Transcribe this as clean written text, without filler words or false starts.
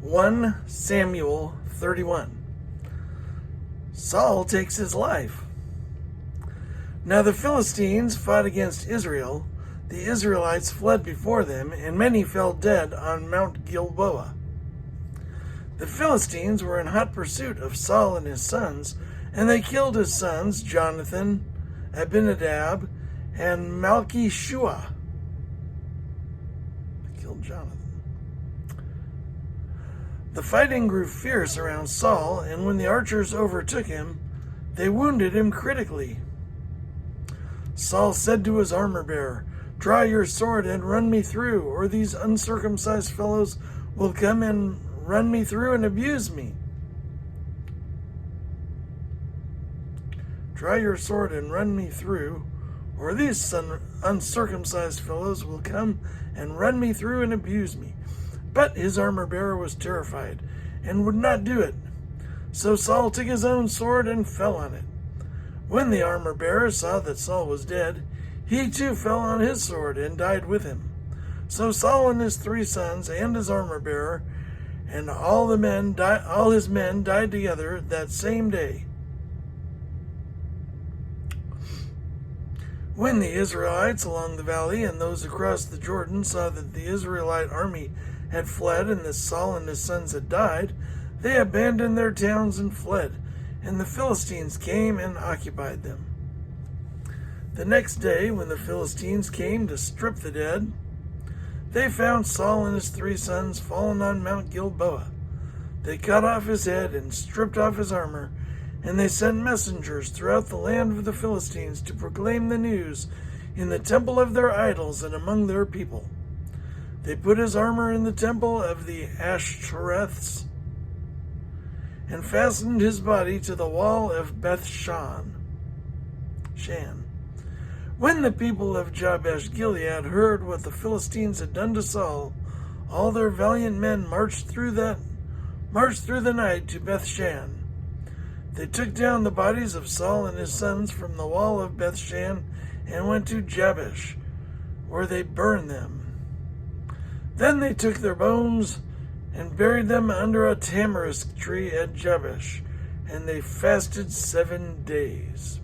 1 Samuel 31. Saul takes his life. Now the Philistines fought against Israel. The Israelites fled before them, and many fell dead on Mount Gilboa. The Philistines were in hot pursuit of Saul and his sons, and they killed his sons, Jonathan, Abinadab, and Malchishua. They killed Jonathan. The fighting grew fierce around Saul, and when the archers overtook him, they wounded him critically. Saul said to his armor-bearer, "Draw your sword and run me through, or these uncircumcised fellows will come and run me through and abuse me." Draw your sword and run me through, or these uncircumcised fellows will come and run me through and abuse me. But his armor-bearer was terrified and would not do it. So Saul took his own sword and fell on it. When the armor-bearer saw that Saul was dead, he too fell on his sword and died with him. So Saul and his 3 sons and his armor-bearer and all his men died together that same day. When the Israelites along the valley and those across the Jordan saw that the Israelite army had fled and that Saul and his sons had died, they abandoned their towns and fled, and the Philistines came and occupied them. The next day, when the Philistines came to strip the dead, they found Saul and his 3 sons fallen on Mount Gilboa. They cut off his head and stripped off his armor, and they sent messengers throughout the land of the Philistines to proclaim the news in the temple of their idols and among their people. They put his armor in the temple of the Ashtoreths and fastened his body to the wall of Beth-shan. When the people of Jabesh-Gilead heard what the Philistines had done to Saul, all their valiant men marched through the night to Beth-shan. They took down the bodies of Saul and his sons from the wall of Beth-shan and went to Jabesh, where they burned them. Then they took their bones and buried them under a tamarisk tree at Jabesh, and they fasted 7 days.